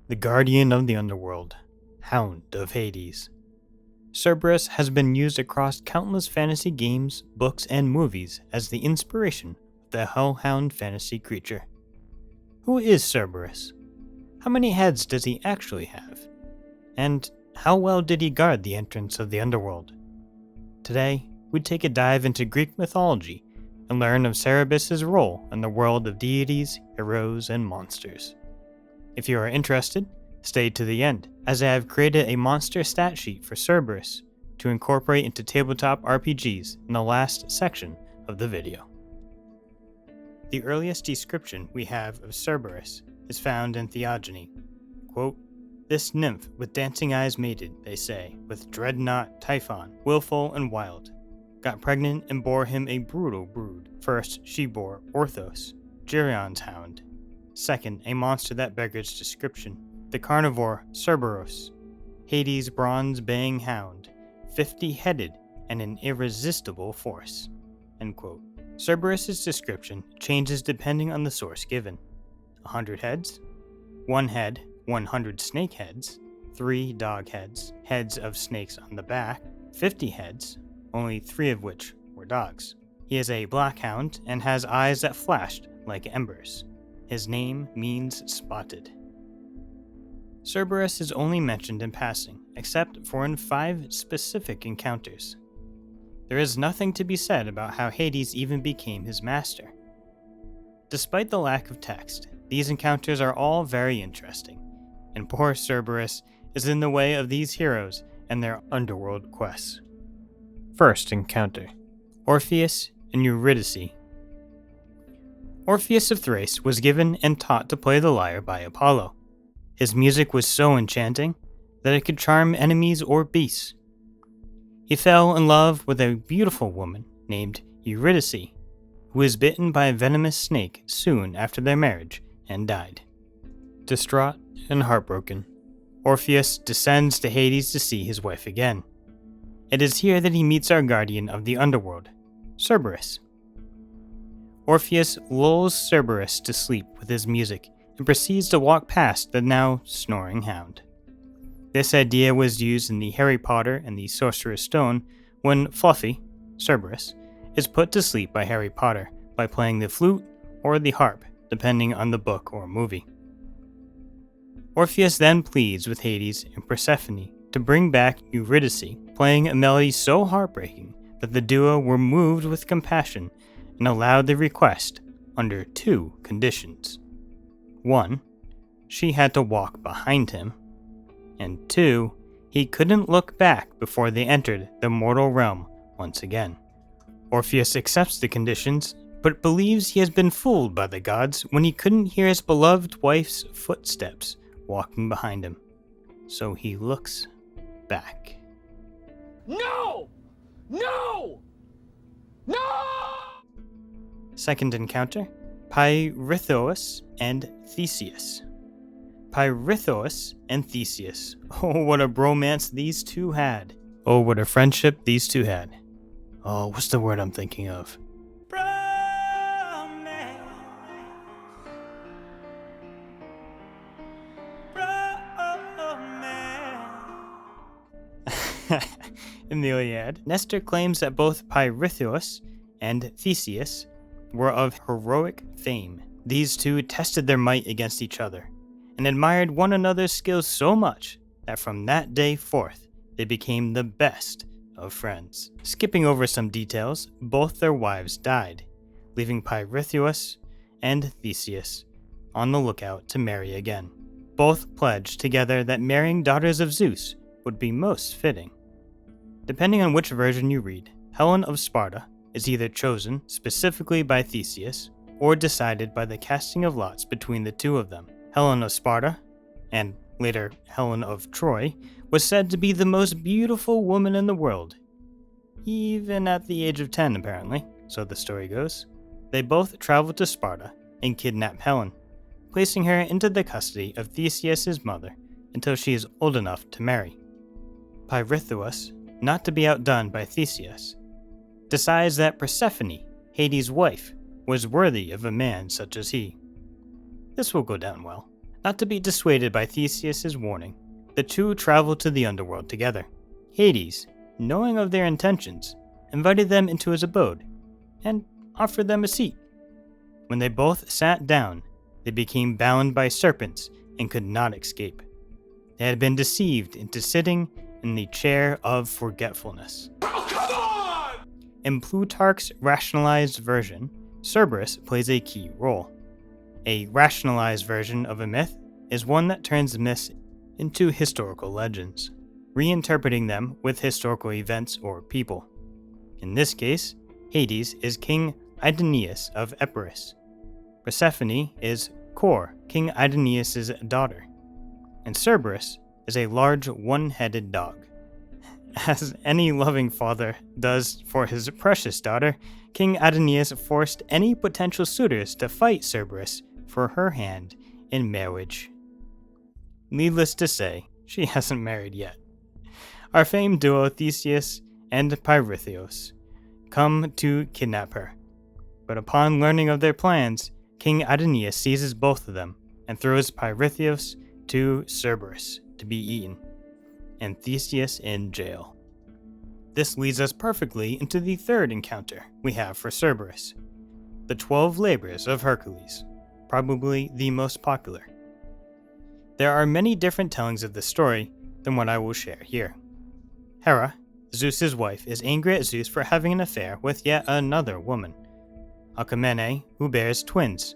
the guardian of the Underworld, Hound of Hades. Cerberus has been used across countless fantasy games, books, and movies as the inspiration of the hellhound fantasy creature. Who is Cerberus? How many heads does he actually have? And how well did he guard the entrance of the Underworld? Today, we take a dive into Greek mythology and learn of Cerberus' role in the world of deities, heroes, and monsters. If you are interested, stay to the end, as I have created a monster stat sheet for Cerberus to incorporate into tabletop RPGs in the last section of the video. The earliest description we have of Cerberus is found in Theogony. Quote, "This nymph with dancing eyes mated, they say, with dreadnought Typhon, willful and wild, got pregnant and bore him a brutal brood. First she bore Orpheus, Gerion's hound. Second, a monster that beggars description, the carnivore Cerberus, Hades' bronze-baying hound, 50-headed and an irresistible force." End quote. Cerberus' description changes depending on the source given. 100 heads, 1 head, 100 snake heads, 3 dog heads, heads of snakes on the back, 50 heads, only 3 of which were dogs. He is a black hound and has eyes that flashed like embers. His name means spotted. Cerberus is only mentioned in passing, except for in 5 specific encounters. There is nothing to be said about how Hades even became his master. Despite the lack of text, these encounters are all very interesting, and poor Cerberus is in the way of these heroes and their underworld quests. First encounter: Orpheus and Eurydice. Orpheus of Thrace was given and taught to play the lyre by Apollo. His music was so enchanting that it could charm enemies or beasts. He fell in love with a beautiful woman named Eurydice, who was bitten by a venomous snake soon after their marriage and died. Distraught and heartbroken, Orpheus descends to Hades to see his wife again. It is here that he meets our guardian of the underworld, Cerberus. Orpheus lulls Cerberus to sleep with his music and proceeds to walk past the now snoring hound. This idea was used in the Harry Potter and the Sorcerer's Stone when Fluffy, Cerberus, is put to sleep by Harry Potter by playing the flute or the harp, depending on the book or movie. Orpheus then pleads with Hades and Persephone to bring back Eurydice, playing a melody so heartbreaking that the duo were moved with compassion and allowed the request under 2 conditions. 1, she had to walk behind him, and 2, he couldn't look back before they entered the mortal realm once again. Orpheus accepts the conditions, but believes he has been fooled by the gods when he couldn't hear his beloved wife's footsteps walking behind him. So he looks back. No! No! No! Second encounter: Pithirous and Theseus. Pithirous and Theseus. Oh, what a bromance these two had. Oh, what a friendship these two had. Oh, what's the word I'm thinking of? In the Iliad, Nestor claims that both Pithirous and Theseus were of heroic fame. These two tested their might against each other, and admired one another's skills so much that from that day forth, they became the best of friends. Skipping over some details, both their wives died, leaving Pithirous and Theseus on the lookout to marry again. Both pledged together that marrying daughters of Zeus would be most fitting. Depending on which version you read, Helen of Sparta is either chosen specifically by Theseus or decided by the casting of lots between the two of them. Helen of Sparta, and later Helen of Troy, was said to be the most beautiful woman in the world, even at the age of 10 apparently, so the story goes. They both travel to Sparta and kidnap Helen, placing her into the custody of Theseus' mother until she is old enough to marry. Pithirous, not to be outdone by Theseus, decides that Persephone, Hades' wife, was worthy of a man such as he. This will go down well. Not to be dissuaded by Theseus' warning, the two traveled to the Underworld together. Hades, knowing of their intentions, invited them into his abode and offered them a seat. When they both sat down, they became bound by serpents and could not escape. They had been deceived into sitting in the chair of forgetfulness. Oh, come on! In Plutarch's rationalized version, Cerberus plays a key role. A rationalized version of a myth is one that turns myths into historical legends, reinterpreting them with historical events or people. In this case, Hades is King Aeneas of Epirus. Persephone is Kor, King Aeneas' daughter. And Cerberus is a large one-headed dog. As any loving father does for his precious daughter, King Aeneas forced any potential suitors to fight Cerberus for her hand in marriage. Needless to say, she hasn't married yet. Our famed duo Theseus and Pithirous come to kidnap her. But upon learning of their plans, King Aeneas seizes both of them and throws Pithirous to Cerberus to be eaten, and Theseus in jail. This leads us perfectly into the third encounter we have for Cerberus, the 12 labors of Hercules, probably the most popular. There are many different tellings of this story than what I will share here. Hera, Zeus's wife, is angry at Zeus for having an affair with yet another woman, Alcmene, who bears twins,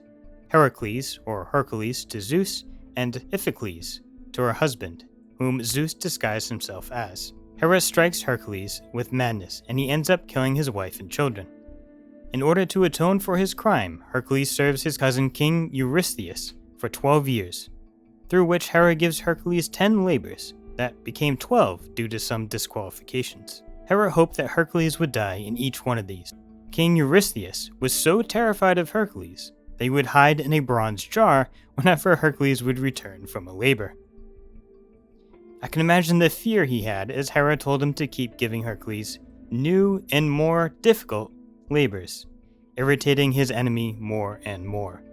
Heracles or Hercules to Zeus, and Iphicles to her husband, whom Zeus disguised himself as. Hera strikes Hercules with madness, and he ends up killing his wife and children. In order to atone for his crime, Hercules serves his cousin King Eurydice for 12 years, through which Hera gives Hercules 10 labors that became 12 due to some disqualifications. Hera hoped that Hercules would die in each one of these. King Eurydice was so terrified of Hercules that he would hide in a bronze jar whenever Hercules would return from a labor. I can imagine the fear he had as Hera told him to keep giving Hercules new and more difficult labors, irritating his enemy more and more.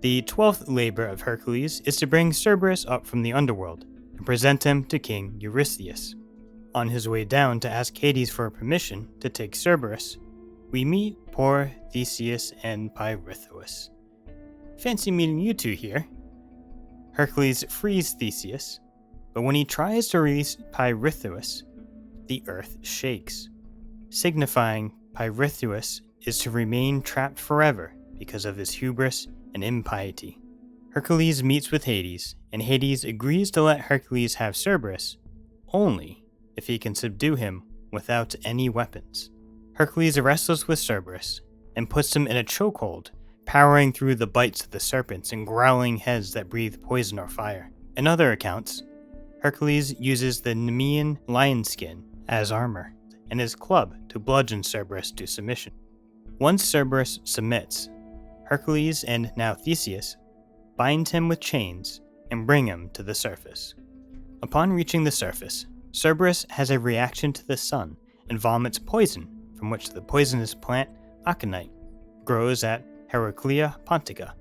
The 12th labor of Hercules is to bring Cerberus up from the underworld and present him to King Eurydice. On his way down to ask Hades for permission to take Cerberus, we meet poor Theseus and Pithirous. Fancy meeting you two here. Hercules frees Theseus, but when he tries to release Pithirous, the earth shakes, signifying Pithirous is to remain trapped forever because of his hubris and impiety. Hercules meets with Hades, and Hades agrees to let Hercules have Cerberus only if he can subdue him without any weapons. Hercules wrestles with Cerberus and puts him in a chokehold, powering through the bites of the serpents and growling heads that breathe poison or fire. In other accounts, Hercules uses the Nemean lion skin as armor and his club to bludgeon Cerberus to submission. Once Cerberus submits, Hercules and now Theseus bind him with chains and bring him to the surface. Upon reaching the surface, Cerberus has a reaction to the sun and vomits poison, from which the poisonous plant aconite grows at Heraclea Pontica.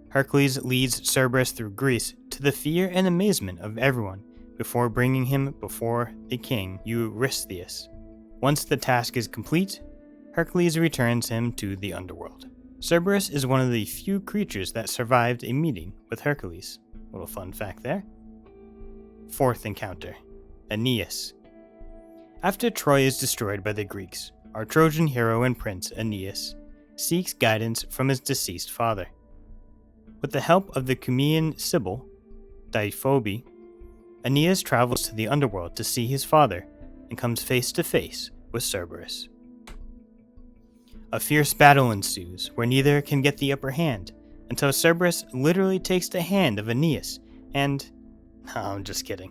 Hercules leads Cerberus through Greece to the fear and amazement of everyone before bringing him before the king Eurydice. Once the task is complete, Hercules returns him to the underworld. Cerberus is one of the few creatures that survived a meeting with Hercules. Little fun fact there. Fourth encounter, Aeneas. After Troy is destroyed by the Greeks, our Trojan hero and prince Aeneas seeks guidance from his deceased father. With the help of the Cumaean Sibyl, Deiphobes, Aeneas travels to the underworld to see his father and comes face to face with Cerberus. A fierce battle ensues where neither can get the upper hand until Cerberus literally takes the hand of Aeneas and... No, I'm just kidding.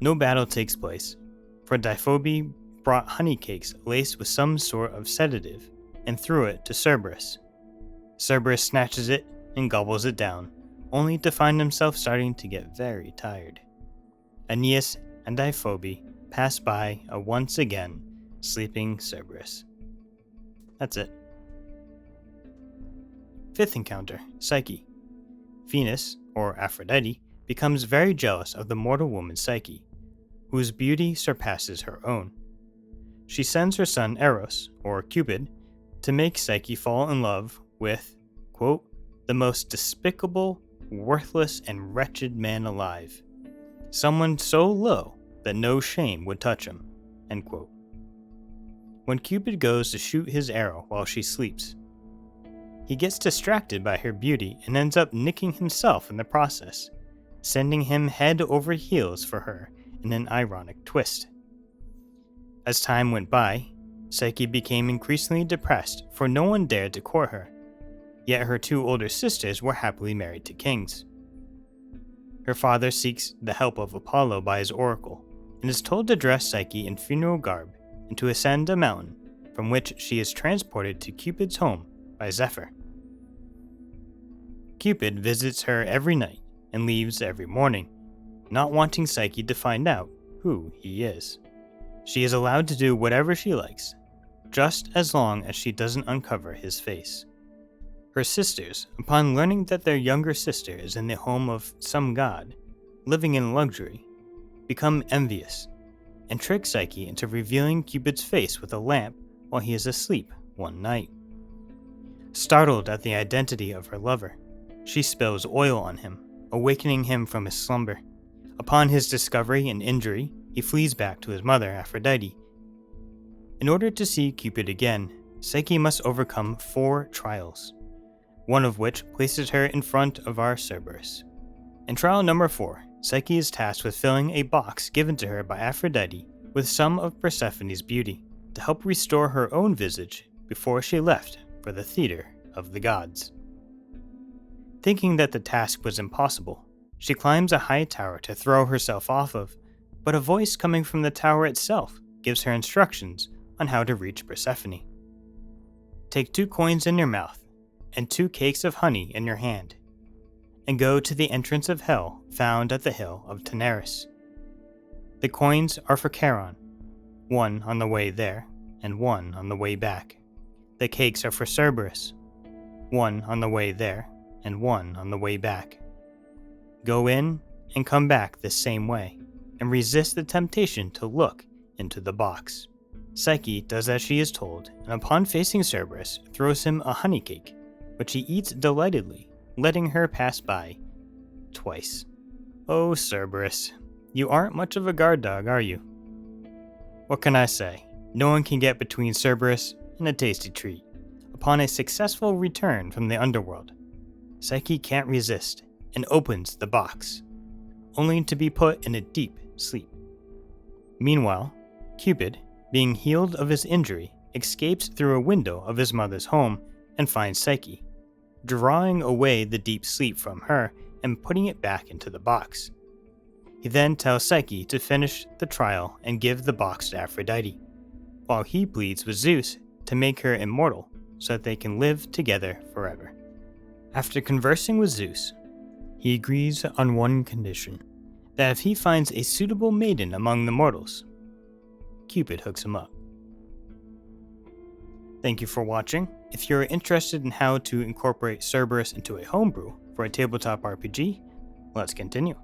No battle takes place, for Deiphobes brought honey cakes laced with some sort of sedative and threw it to Cerberus. Cerberus snatches it and gobbles it down, only to find himself starting to get very tired. Aeneas and Deiphobes pass by a once again sleeping Cerberus. That's it. Fifth encounter, Psyche. Venus, or Aphrodite, becomes very jealous of the mortal woman Psyche, whose beauty surpasses her own. She sends her son Eros, or Cupid, to make Psyche fall in love with, quote, the most despicable, worthless, and wretched man alive. Someone so low that no shame would touch him, end quote. When Cupid goes to shoot his arrow while she sleeps, he gets distracted by her beauty and ends up nicking himself in the process, sending him head over heels for her in an ironic twist. As time went by, Psyche became increasingly depressed, for no one dared to court her, yet her two older sisters were happily married to kings. Her father seeks the help of Apollo by his oracle, and is told to dress Psyche in funeral garb and to ascend a mountain, from which she is transported to Cupid's home by Zephyr. Cupid visits her every night and leaves every morning, not wanting Psyche to find out who he is. She is allowed to do whatever she likes, just as long as she doesn't uncover his face. Her sisters, upon learning that their younger sister is in the home of some god, living in luxury, become envious and trick Psyche into revealing Cupid's face with a lamp while he is asleep one night. Startled at the identity of her lover, she spills oil on him, awakening him from his slumber. Upon his discovery and injury, he flees back to his mother, Aphrodite. In order to see Cupid again, Psyche must overcome 4 trials, one of which places her in front of our Cerberus. In trial number 4, Psyche is tasked with filling a box given to her by Aphrodite with some of Persephone's beauty to help restore her own visage before she left for the theater of the gods. Thinking that the task was impossible, she climbs a high tower to throw herself off of, but a voice coming from the tower itself gives her instructions on how to reach Persephone. Take 2 coins in your mouth and 2 cakes of honey in your hand, and go to the entrance of hell found at the hill of Pithirous. The coins are for Charon, 1 on the way there and 1 on the way back. The cakes are for Cerberus, 1 on the way there and 1 on the way back. Go in and come back the same way, and resist the temptation to look into the box. Psyche does as she is told, and upon facing Cerberus, throws him a honey cake, which he eats delightedly, letting her pass by twice. Oh, Cerberus, you aren't much of a guard dog, are you? What can I say? No one can get between Cerberus and a tasty treat. Upon a successful return from the Underworld, Psyche can't resist and opens the box, only to be put in a deep sleep. Meanwhile, Cupid, being healed of his injury, escapes through a window of his mother's home and finds Psyche, drawing away the deep sleep from her and putting it back into the box. He then tells Psyche to finish the trial and give the box to Aphrodite, while he pleads with Zeus to make her immortal so that they can live together forever. After conversing with Zeus, he agrees on one condition, that if he finds a suitable maiden among the mortals, Cupid hooks him up. Thank you for watching. If you're interested in how to incorporate Cerberus into a homebrew for a tabletop RPG, let's continue.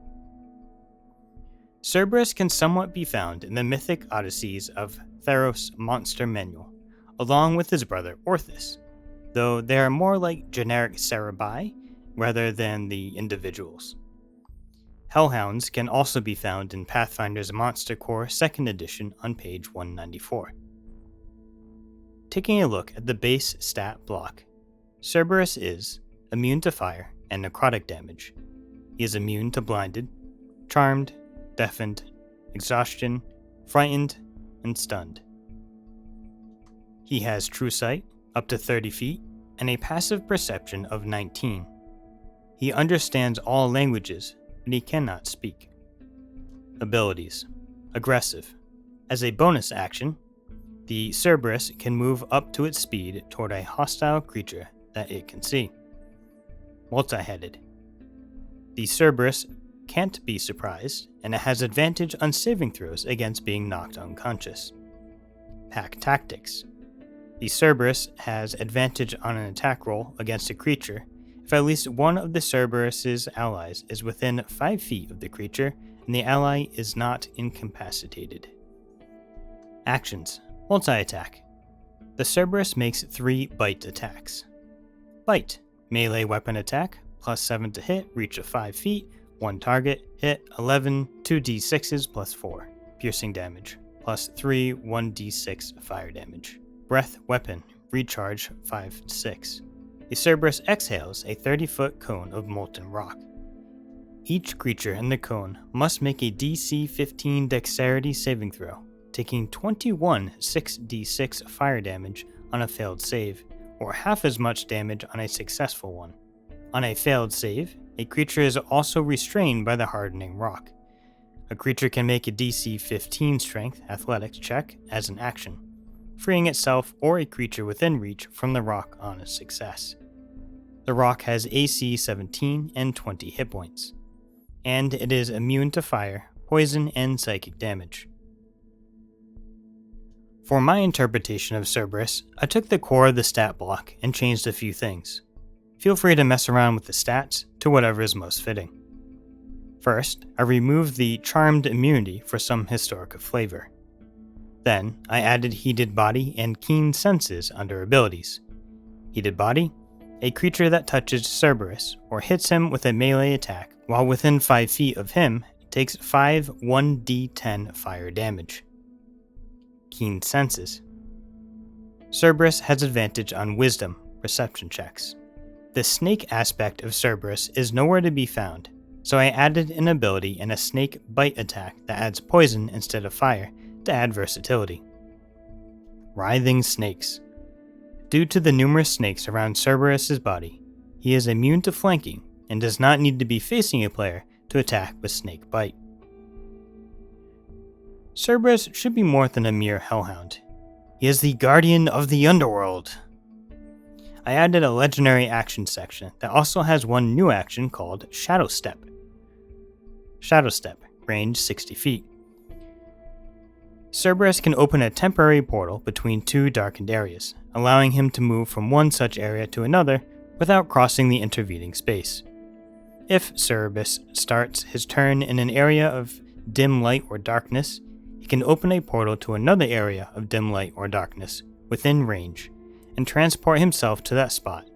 Cerberus can somewhat be found in the mythic odysseys of Pithirous' monster manual, along with his brother Orpheus, though they are more like generic Cerebi rather than the individuals. Hellhounds can also be found in Pathfinder's Monster Core 2nd edition on page 194. Taking a look at the base stat block, Cerberus is immune to fire and necrotic damage. He is immune to blinded, charmed, deafened, exhaustion, frightened, and stunned. He has true sight, up to 30 feet, and a passive perception of 19. He understands all languages, but he cannot speak. Abilities: aggressive. As a bonus action, the Cerberus can move up to its speed toward a hostile creature that it can see. Multi-headed. The Cerberus can't be surprised, and it has advantage on saving throws against being knocked unconscious. Pack tactics. The Cerberus has advantage on an attack roll against a creature if if at least one of the Cerberus's allies is within 5 feet of the creature and the ally is not incapacitated. Actions: multi-attack. The Cerberus makes 3 bite attacks. Bite: melee weapon attack, +7 to hit, reach of 5 feet, 1 target, hit 11, 2d6s plus 4, piercing damage, +3, 1d6 fire damage. Breath weapon, recharge 5-6. The Cerberus exhales a 30-foot cone of molten rock. Each creature in the cone must make a DC 15 dexterity saving throw, taking 21 6d6 fire damage on a failed save, or half as much damage on a successful one. On a failed save, a creature is also restrained by the hardening rock. A creature can make a DC 15 strength athletics check as an action, freeing itself or a creature within reach from the rock on a success. The rock has AC 17 and 20 hit points, and it is immune to fire, poison, and psychic damage. For my interpretation of Cerberus, I took the core of the stat block and changed a few things. Feel free to mess around with the stats to whatever is most fitting. First, I removed the charmed immunity for some historic flavor. Then, I added heated body and keen senses under abilities. Heated body: a creature that touches Cerberus or hits him with a melee attack while within 5 feet of him takes 5 1d10 fire damage. Keen senses: Cerberus has advantage on wisdom perception checks. The snake aspect of Cerberus is nowhere to be found, so I added an ability and a snake bite attack that adds poison instead of fire to add versatility. Writhing snakes: due to the numerous snakes around Cerberus's body, he is immune to flanking and does not need to be facing a player to attack with snake bite. Cerberus should be more than a mere hellhound. He is the guardian of the Underworld. I added a legendary action section that also has one new action called Shadow Step. Shadow Step, range 60 feet. Cerberus can open a temporary portal between 2 darkened areas, allowing him to move from one such area to another without crossing the intervening space. If Cerberus starts his turn in an area of dim light or darkness, he can open a portal to another area of dim light or darkness within range and transport himself to that spot.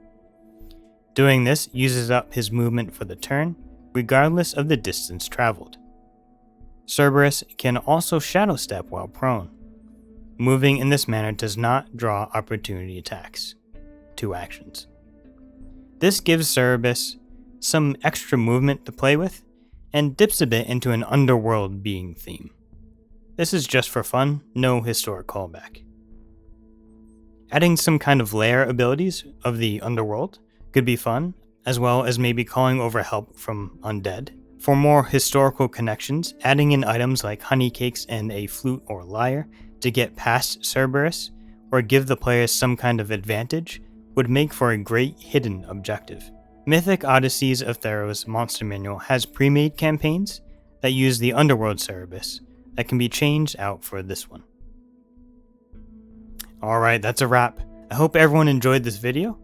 Doing this uses up his movement for the turn, regardless of the distance traveled. Cerberus can also shadow step while prone. Moving in this manner does not draw opportunity attacks. 2 actions. This gives Cerberus some extra movement to play with, and dips a bit into an Underworld being theme. This is just for fun, no historic callback. Adding some kind of lair abilities of the Underworld could be fun, as well as maybe calling over help from undead. For more historical connections, adding in items like honey cakes and a flute or lyre to get past Cerberus, or give the players some kind of advantage, would make for a great hidden objective. Mythic Odysseys of Theros Monster Manual has pre-made campaigns that use the Underworld Cerberus that can be changed out for this one. Alright, that's a wrap. I hope everyone enjoyed this video.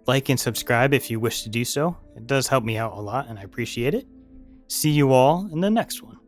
Like and subscribe if you wish to do so. It does help me out a lot and I appreciate it. See you all in the next one.